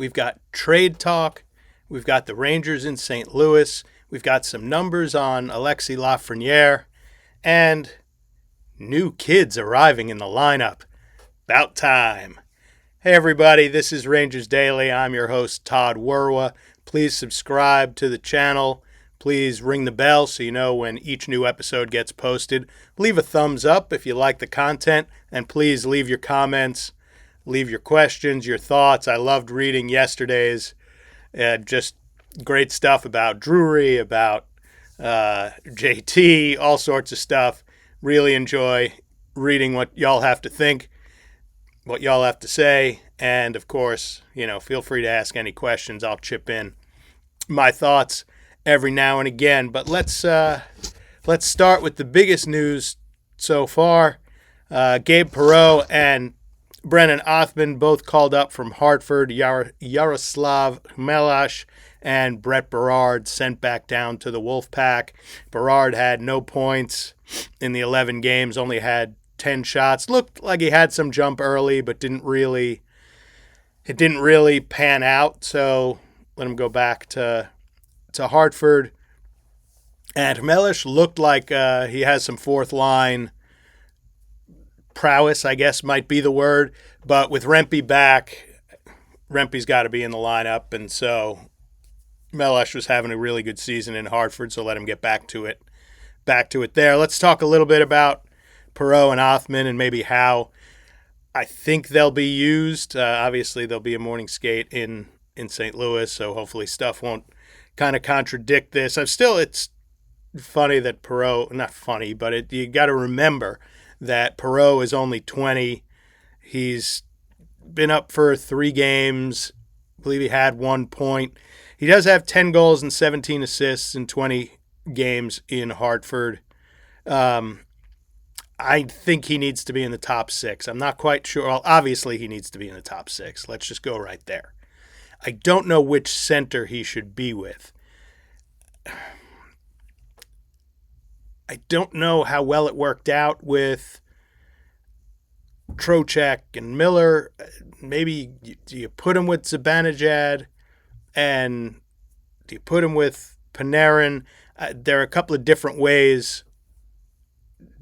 We've got trade talk. We've got the Rangers in St. Louis. We've got some numbers on Alexis Lafrenière. And new kids arriving in the lineup. About time. Hey everybody, this is Rangers Daily. I'm your host, Todd Werwa. Please subscribe to the channel. Please ring the bell so you know when each new episode gets posted. Leave a thumbs up if you like the content, and please leave your comments, leave your questions, your thoughts. I loved reading yesterday's. Just great stuff about Drury, about JT, all sorts of stuff. Really enjoy reading what y'all have to think, what y'all have to say, and of course, feel free to ask any questions. I'll chip in my thoughts every now and again. But let's start with the biggest news so far. Gabe Perreault and Brennan Othmann both called up from Hartford. Yaroslav Hmelach and Brett Berard sent back down to the Wolfpack. Berard had no points in the 11 games, only had 10 shots. Looked like he had some jump early, but it didn't really pan out. So let him go back to Hartford. And Hmelach looked like he has some fourth line prowess, I guess might be the word. But with Rempe back, Rempe's got to be in the lineup. And so Hmelach was having a really good season in Hartford, so let him get back to it there. Let's talk a little bit about Perreault and Othmann and maybe how I think they'll be used. Obviously, there'll be a morning skate in St. Louis, so hopefully stuff won't kind of contradict this. It's funny that Perreault, not funny, but you got to remember that Perreault is only 20. He's been up for 3 games. I believe he had 1 point. He does have 10 goals and 17 assists in 20 games in Hartford. I think he needs to be in the top 6. I'm not quite sure. Well, obviously, he needs to be in the top 6. Let's just go right there. I don't know which center he should be with. I don't know how well it worked out with Trocheck and Miller. Maybe do you put him with Zibanejad, and do you put him with Panarin? There are a couple of different ways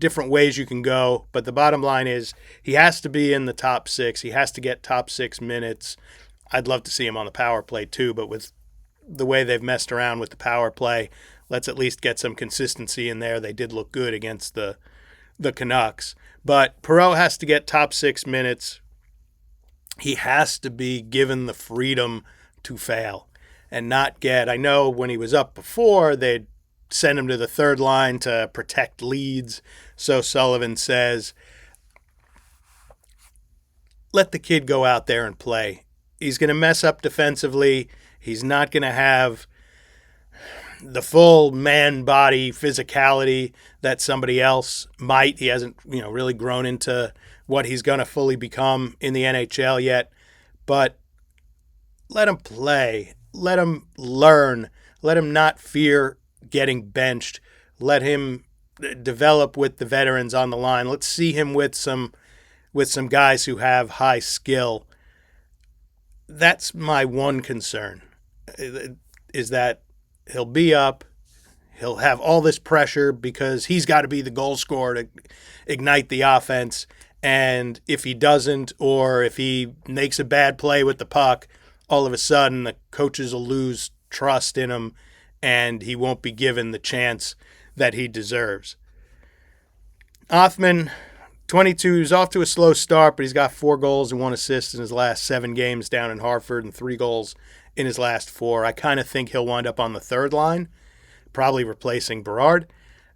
you can go, but the bottom line is he has to be in the top 6. He has to get top 6 minutes. I'd love to see him on the power play too, but with the way they've messed around with the power play, let's at least get some consistency in there. They did look good against the Canucks. But Perreault has to get top 6 minutes. He has to be given the freedom to fail and not get, I know when he was up before, they'd send him to the third line to protect leads. So Sullivan says, let the kid go out there and play. He's going to mess up defensively. He's not going to have the full man body physicality that somebody else might. He hasn't, really grown into what he's going to fully become in the NHL yet. But let him play. Let him learn. Let him not fear getting benched. Let him develop with the veterans on the line. Let's see him with some guys who have high skill. That's my one concern, is that he'll be up, he'll have all this pressure because he's got to be the goal scorer to ignite the offense. And if he doesn't, or if he makes a bad play with the puck, all of a sudden the coaches will lose trust in him and he won't be given the chance that he deserves. Othmann, 22, is off to a slow start, but he's got 4 goals and 1 assist in his last 7 games down in Hartford and 3 goals in his last 4. I kind of think he'll wind up on the third line, probably replacing Berard.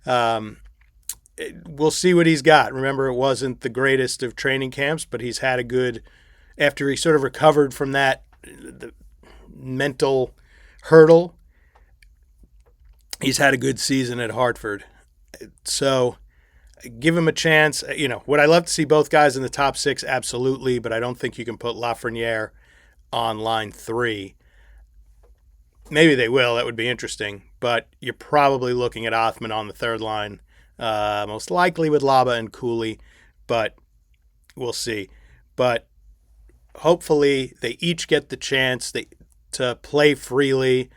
We'll see what he's got. Remember, it wasn't the greatest of training camps, but he's had a good, after he sort of recovered from that the mental hurdle, he's had a good season at Hartford. So give him a chance. Would I love to see both guys in the top 6? Absolutely, but I don't think you can put Lafrenière on line 3. Maybe they will. That would be interesting. But you're probably looking at Othmann on the third line, most likely with Laba and Cooley, but we'll see. But hopefully they each get the chance to play freely,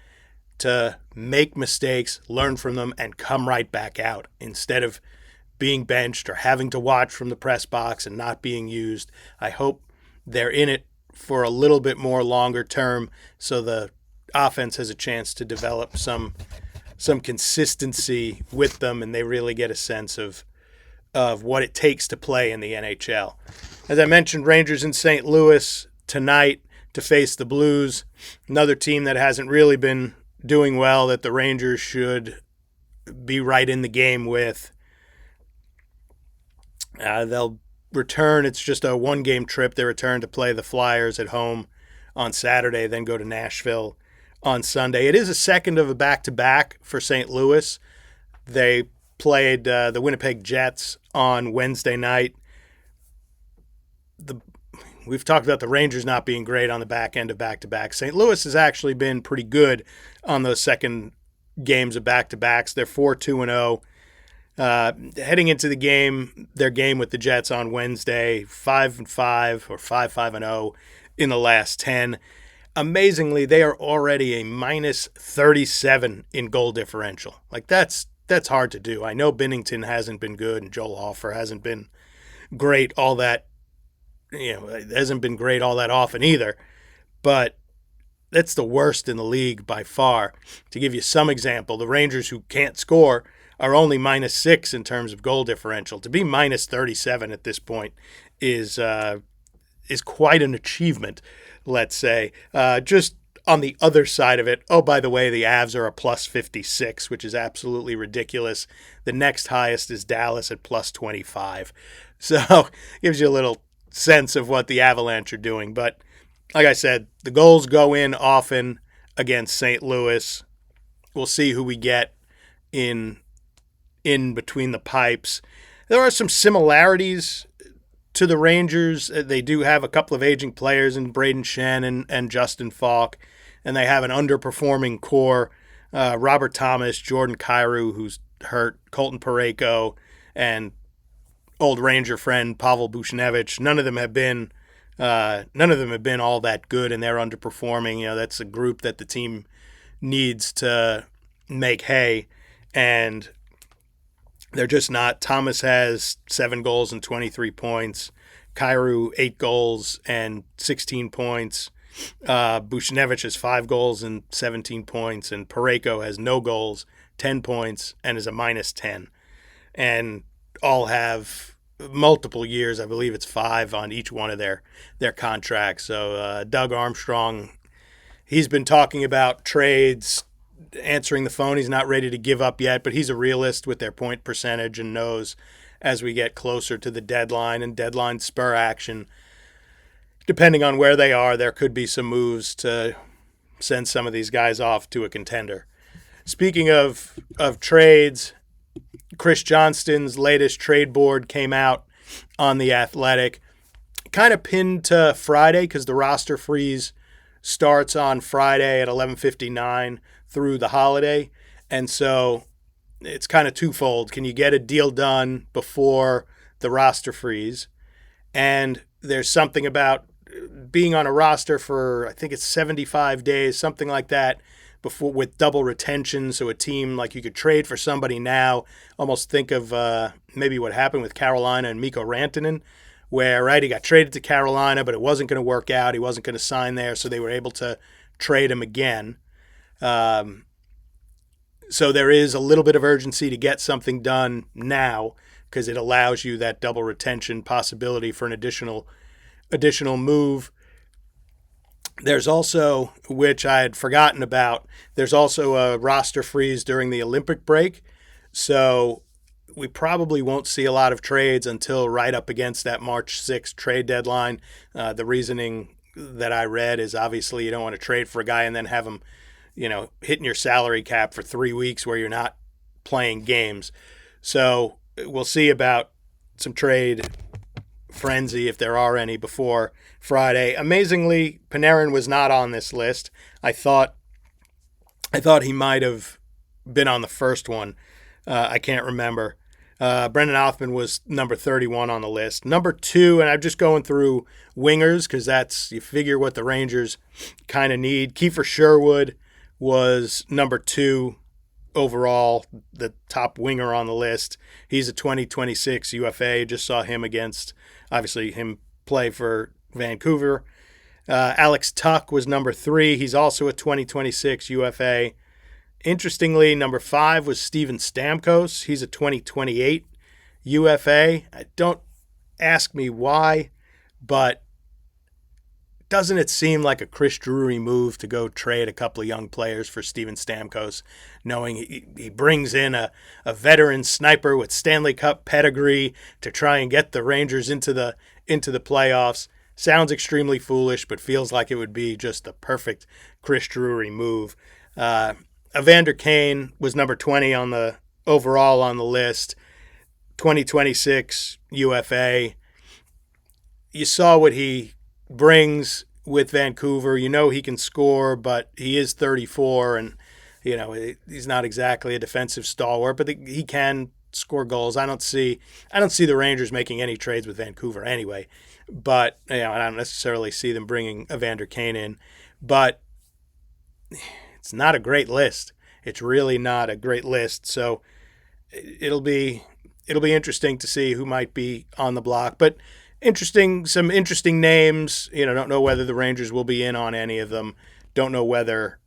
to make mistakes, learn from them, and come right back out instead of being benched or having to watch from the press box and not being used. I hope they're in it for a little bit more longer term so the offense has a chance to develop some consistency with them and they really get a sense of what it takes to play in the NHL. As I mentioned, Rangers in St. Louis tonight to face the Blues, another team that hasn't really been doing well that the Rangers should be right in the game with. They'll return. It's just a one-game trip. They return to play the Flyers at home on Saturday, then go to Nashville on Sunday. It is a second of a back-to-back for St. Louis. They played the Winnipeg Jets on Wednesday night. We've talked about the Rangers not being great on the back end of back-to-back. St. Louis has actually been pretty good on those second games of back-to-backs. They're 4-2-0. Heading into their game with the Jets on Wednesday, 5-5 or 5-5-0 in the last 10. Amazingly, they are already a minus 37 in goal differential. Like that's hard to do. I know Binnington hasn't been good and Joel Hofer hasn't been great all that, hasn't been great all that often either, but that's the worst in the league by far. To give you some example, the Rangers, who can't score, are only minus 6 in terms of goal differential. To be minus 37 at this point is quite an achievement, let's say. Just on the other side of it, oh, by the way, the Avs are a plus 56, which is absolutely ridiculous. The next highest is Dallas at plus 25. So gives you a little sense of what the Avalanche are doing. But like I said, the goals go in often against St. Louis. We'll see who we get in between the pipes. There are some similarities to the Rangers. They do have a couple of aging players in Braden Shen and Justin Falk, and they have an underperforming core. Robert Thomas, Jordan Kyrou, who's hurt, Colton Parayko, and old Ranger friend Pavel Buchnevich. None of them have been all that good, and they're underperforming. That's a group that the team needs to make hay, and they're just not. Thomas has 7 goals and 23 points. Kyrou, 8 goals and 16 points. Buchnevich has 5 goals and 17 points. And Parayko has no goals, 10 points, and is a minus 10. And all have multiple years. I believe it's 5 on each one of their contracts. So Doug Armstrong, he's been talking about trades, answering the phone. He's not ready to give up yet, but he's a realist with their point percentage and knows as we get closer to the deadline and deadline spur action, depending on where they are, there could be some moves to send some of these guys off to a contender. Speaking of trades, Chris Johnston's latest trade board came out on The Athletic, kind of pinned to Friday because the roster freeze starts on Friday at 11:59 through the holiday. And so it's kind of twofold. Can you get a deal done before the roster freeze? And there's something about being on a roster for, I think it's 75 days, something like that, before with double retention. So a team, like, you could trade for somebody now. Almost think of maybe what happened with Carolina and Mikko Rantanen, where, right, he got traded to Carolina, but it wasn't going to work out. He wasn't going to sign there, so they were able to trade him again. So there is a little bit of urgency to get something done now because it allows you that double retention possibility for an additional move. There's also, which I had forgotten about, there's also a roster freeze during the Olympic break. So we probably won't see a lot of trades until right up against that March 6th trade deadline. The reasoning that I read is obviously you don't want to trade for a guy and then have him, hitting your salary cap for 3 weeks where you're not playing games. So we'll see about some trade frenzy, if there are any, before Friday. Amazingly, Panarin was not on this list. I thought he might have been on the first one. I can't remember. Brendan Othman was number 31 on the list. Number 2, and I'm just going through wingers because that's, you figure what the Rangers kind of need. Kiefer Sherwood was number 2 overall, the top winger on the list. He's a 2026 UFA. Just saw him obviously him play for Vancouver. Alex Tuck was number 3. He's also a 2026 UFA. Interestingly, number 5 was Steven Stamkos. He's a 2028 UFA. Don't ask me why, but doesn't it seem like a Chris Drury move to go trade a couple of young players for Steven Stamkos, knowing he brings in a veteran sniper with Stanley Cup pedigree to try and get the Rangers into the playoffs? Sounds extremely foolish, but feels like it would be just the perfect Chris Drury move. Evander Kane was number 20 overall on the list, 2026 UFA. You saw what he brings with Vancouver. You know he can score, but he is 34, and he's not exactly a defensive stalwart, but he can score goals. I don't see the Rangers making any trades with Vancouver anyway, but I don't necessarily see them bringing Evander Kane in, but it's not a great list. It's really not a great list. So it'll be interesting to see who might be on the block. But some interesting names. Don't know whether the Rangers will be in on any of them. Don't know whether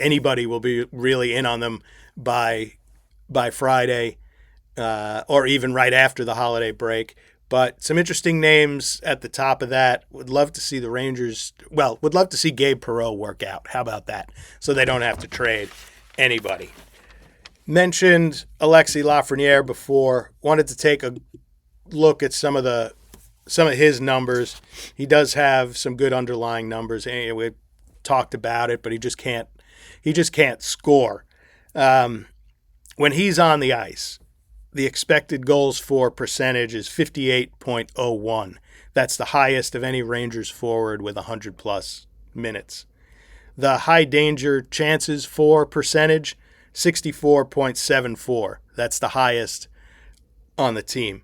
anybody will be really in on them by Friday or even right after the holiday break. But some interesting names at the top of that. Would love to see the Rangers. Well, would love to see Gabe Perreault work out. How about that? So they don't have to trade anybody. Mentioned Alexis Lafrenière before. Wanted to take a look at some of his numbers. He does have some good underlying numbers. We talked about it, but he just can't score. When he's on the ice, the expected goals for percentage is 58.01. That's the highest of any Rangers forward with 100-plus minutes. The high danger chances for percentage, 64.74. That's the highest on the team.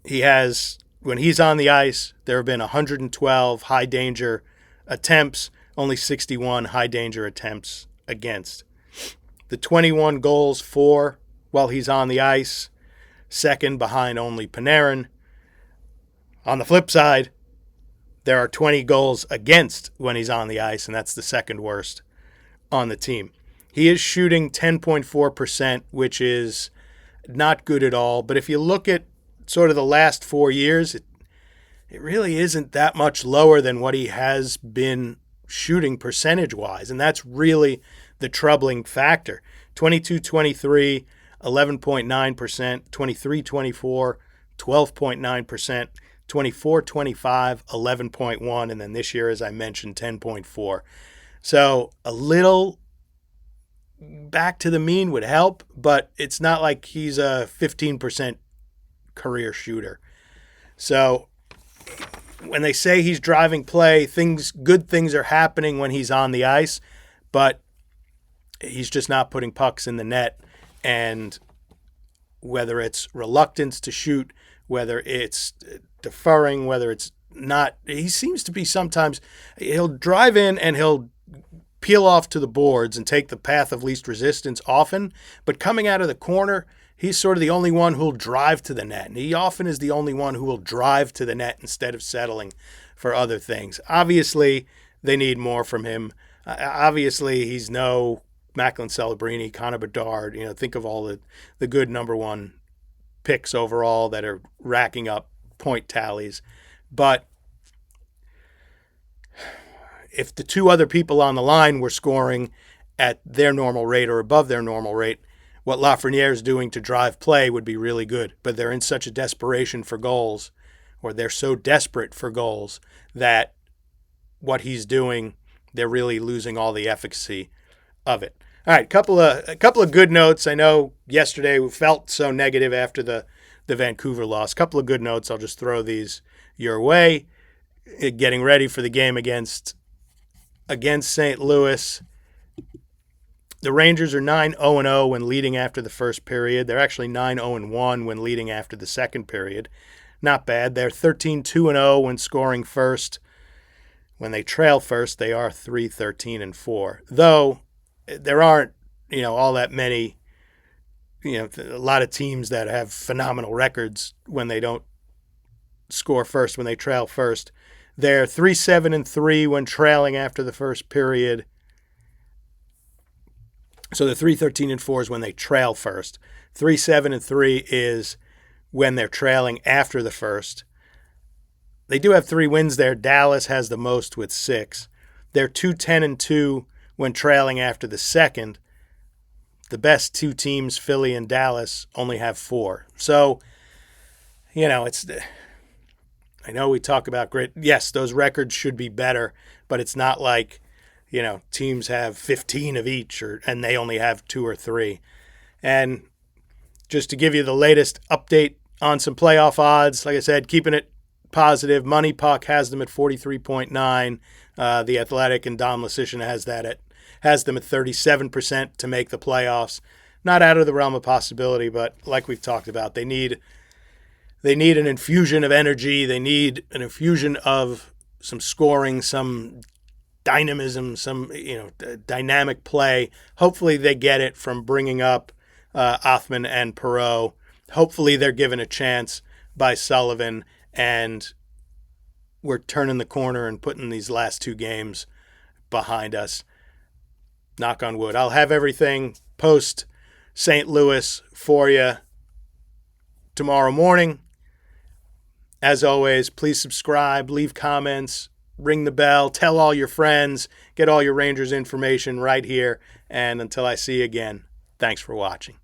When he's on the ice, there have been 112 high danger attempts, only 61 high danger attempts against. The 21 goals for while he's on the ice, second behind only Panarin. On the flip side, there are 20 goals against when he's on the ice, and that's the second worst on the team. He is shooting 10.4%, which is not good at all. But if you look at sort of the last 4 years, it really isn't that much lower than what he has been shooting percentage-wise, and that's really the troubling factor. 22-23, 11.9%, 23-24, 12.9%, 24-25, 11.1, and then this year, as I mentioned, 10.4. So a little back to the mean would help, but it's not like he's a 15% career shooter. So when they say he's driving play, good things are happening when he's on the ice, but he's just not putting pucks in the net. And whether it's reluctance to shoot, whether it's deferring, whether it's not, he seems to be sometimes, he'll drive in and he'll peel off to the boards and take the path of least resistance often, but coming out of the corner, he's sort of the only one who'll drive to the net. And he often is the only one who will drive to the net instead of settling for other things. Obviously, they need more from him. Obviously, he's no Macklin Celebrini, Connor Bedard. Think of all the good number one picks overall that are racking up point tallies. But if the two other people on the line were scoring at their normal rate or above their normal rate, what Lafrenière is doing to drive play would be really good. But they're in such a desperation for goals, or they're so desperate for goals, that what he's doing, they're really losing all the efficacy of it. All right, a couple of good notes. I know yesterday we felt so negative after the Vancouver loss. Couple of good notes. I'll just throw these your way. Getting ready for the game against St. Louis. The Rangers are 9-0-0 when leading after the first period. They're actually 9-0-1 when leading after the second period. Not bad. They're 13-2-0 when scoring first. When they trail first, they are 3-13-4. Though there aren't, all that many, a lot of teams that have phenomenal records when they don't score first, when they trail first. They're 3-7-3 when trailing after the first period. So the 3-13-4 is when they trail first. 3-7-3 is when they're trailing after the first. They do have 3 wins there. Dallas has the most with 6. They're 2-10-2 when trailing after the second. The best 2 teams, Philly and Dallas, only have 4. So, it's. I know we talk about great. Yes, those records should be better, but it's not like, teams have 15 of each and they only have 2 or 3. And just to give you the latest update on some playoff odds, like I said, keeping it positive. Money Puck has them at 43.9. The Athletic and Dom Lasician has them at 37% to make the playoffs. Not out of the realm of possibility, but like we've talked about, they need an infusion of energy. They need an infusion of some scoring, some dynamism, some dynamic play. Hopefully they get it from bringing up Othman and Perreault. Hopefully they're given a chance by Sullivan, and we're turning the corner and putting these last 2 games behind us. Knock on wood. I'll have everything post St. Louis for you tomorrow morning. As always, please subscribe, leave comments, ring the bell, tell all your friends, get all your Rangers information right here. And until I see you again, thanks for watching.